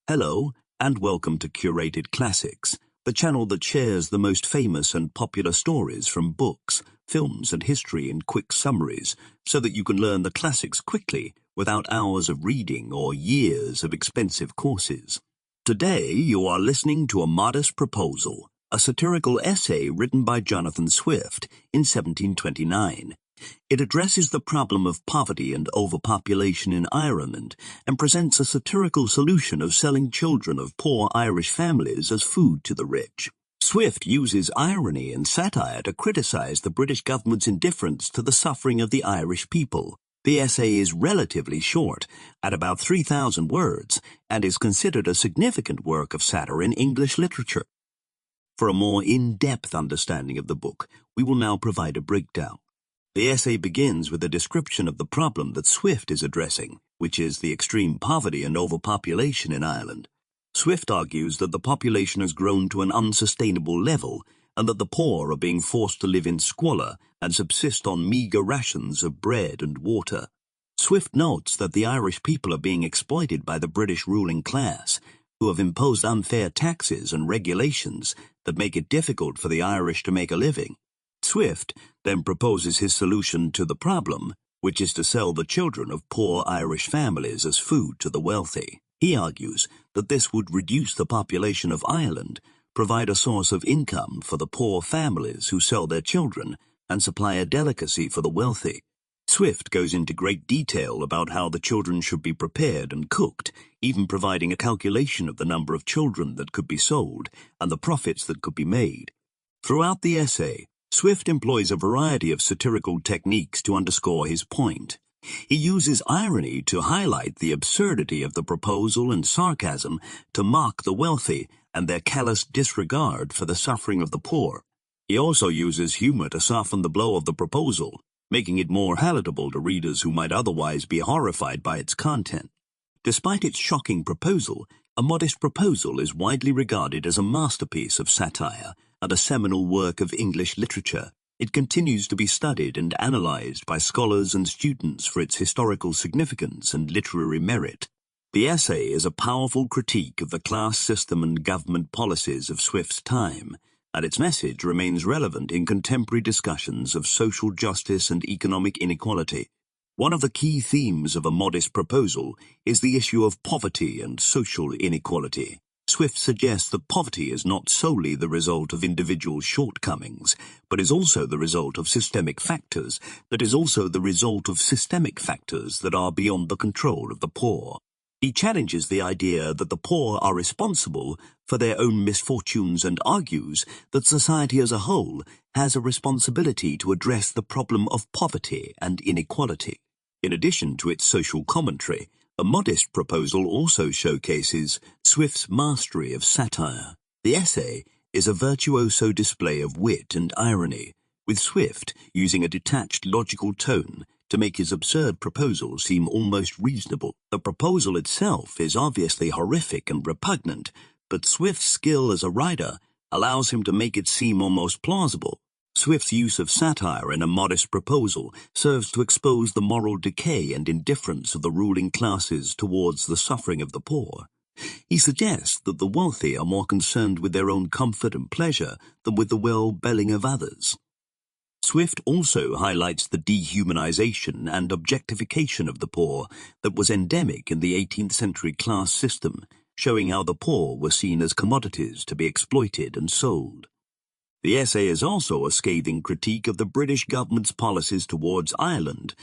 Hello, and welcome to Curated Classics, the channel that shares the most famous and popular stories from books, films, and history in quick summaries, so that you can learn the classics quickly without hours of reading or years of expensive courses. Today, you are listening to A Modest Proposal, a satirical essay written by Jonathan Swift in 1729. It addresses the problem of poverty and overpopulation in Ireland and presents a satirical solution of selling children of poor Irish families as food to the rich. Swift uses irony and satire to criticize the British government's indifference to the suffering of the Irish people. The essay is relatively short, at about 3,000 words, and is considered a significant work of satire in English literature. For a more in-depth understanding of the book, we will now provide a breakdown. The essay begins with a description of the problem that Swift is addressing, which is the extreme poverty and overpopulation in Ireland. Swift argues that the population has grown to an unsustainable level and that the poor are being forced to live in squalor and subsist on meagre rations of bread and water. Swift notes that the Irish people are being exploited by the British ruling class, who have imposed unfair taxes and regulations that make it difficult for the Irish to make a living. Swift then proposes his solution to the problem, which is to sell the children of poor Irish families as food to the wealthy. He argues that this would reduce the population of Ireland, provide a source of income for the poor families who sell their children, and supply a delicacy for the wealthy. Swift goes into great detail about how the children should be prepared and cooked, even providing a calculation of the number of children that could be sold and the profits that could be made. Throughout the essay, Swift employs a variety of satirical techniques to underscore his point. He uses irony to highlight the absurdity of the proposal and sarcasm to mock the wealthy and their callous disregard for the suffering of the poor. He also uses humor to soften the blow of the proposal, making it more palatable to readers who might otherwise be horrified by its content. Despite its shocking proposal, A Modest Proposal is widely regarded as a masterpiece of satire and a seminal work of English literature. It continues to be studied and analyzed by scholars and students for its historical significance and literary merit. The essay is a powerful critique of the class system and government policies of Swift's time, and its message remains relevant in contemporary discussions of social justice and economic inequality. One of the key themes of A Modest Proposal is the issue of poverty and social inequality. Swift suggests that poverty is not solely the result of individual shortcomings, but is also the result of systemic factors that are beyond the control of the poor. He challenges the idea that the poor are responsible for their own misfortunes and argues that society as a whole has a responsibility to address the problem of poverty and inequality. In addition to its social commentary, A Modest Proposal also showcases Swift's mastery of satire. The essay is a virtuoso display of wit and irony, with Swift using a detached logical tone to make his absurd proposal seem almost reasonable. The proposal itself is obviously horrific and repugnant, but Swift's skill as a writer allows him to make it seem almost plausible. Swift's use of satire in A Modest Proposal serves to expose the moral decay and indifference of the ruling classes towards the suffering of the poor. He suggests that the wealthy are more concerned with their own comfort and pleasure than with the well-being of others. Swift also highlights the dehumanization and objectification of the poor that was endemic in the 18th century class system, showing how the poor were seen as commodities to be exploited and sold. The essay is also a scathing critique of the British government's policies towards Ireland,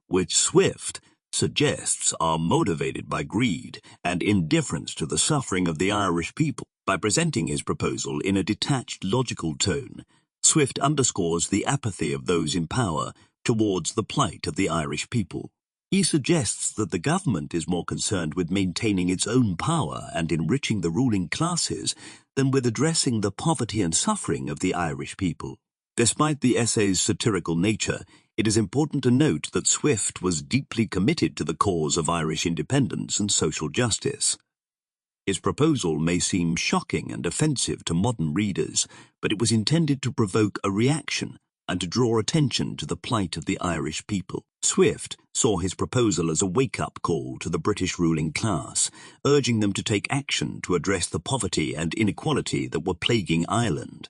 which Swift suggests are motivated by greed and indifference to the suffering of the Irish people. By presenting his proposal in a detached, logical tone, Swift underscores the apathy of those in power towards the plight of the Irish people. He suggests that the government is more concerned with maintaining its own power and enriching the ruling classes than with addressing the poverty and suffering of the Irish people. Despite the essay's satirical nature, it is important to note that Swift was deeply committed to the cause of Irish independence and social justice. His proposal may seem shocking and offensive to modern readers, but it was intended to provoke a reaction and to draw attention to the plight of the Irish people. Swift saw his proposal as a wake-up call to the British ruling class, urging them to take action to address the poverty and inequality that were plaguing Ireland.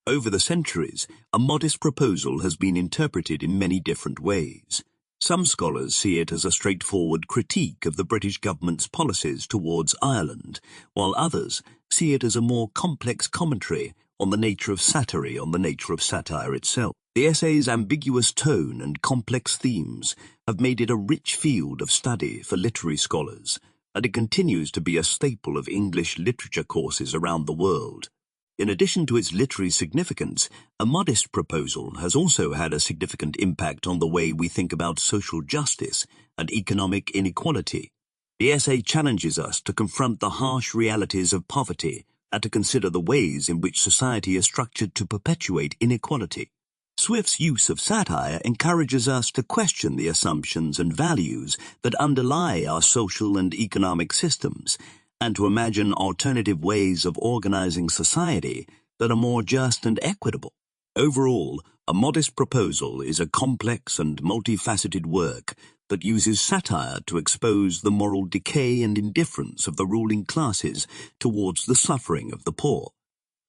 Over the centuries, a modest proposal has been interpreted in many different ways. Some scholars see it as a straightforward critique of the British government's policies towards Ireland, while others see it as a more complex commentary on the nature of satire, on the nature of satire itself. The essay's ambiguous tone and complex themes have made it a rich field of study for literary scholars, and it continues to be a staple of English literature courses around the world. In addition to its literary significance, a modest proposal has also had a significant impact on the way we think about social justice and economic inequality. The essay challenges us to confront the harsh realities of poverty and to consider the ways in which society is structured to perpetuate inequality. Swift's use of satire encourages us to question the assumptions and values that underlie our social and economic systems, and to imagine alternative ways of organizing society that are more just and equitable. Overall, A Modest Proposal is a complex and multifaceted work that uses satire to expose the moral decay and indifference of the ruling classes towards the suffering of the poor.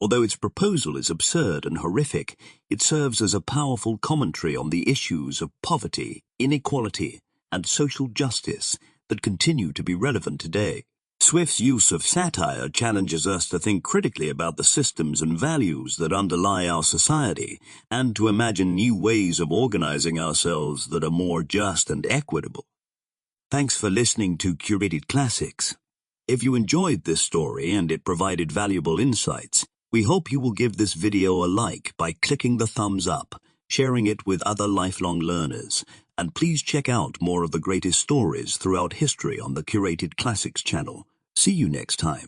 Although its proposal is absurd and horrific, it serves as a powerful commentary on the issues of poverty, inequality, and social justice that continue to be relevant today. Swift's use of satire challenges us to think critically about the systems and values that underlie our society, and to imagine new ways of organizing ourselves that are more just and equitable. Thanks for listening to Curated Classics. If you enjoyed this story and it provided valuable insights, we hope you will give this video a like by clicking the thumbs up, sharing it with other lifelong learners, and please check out more of the greatest stories throughout history on the Curated Classics channel. See you next time.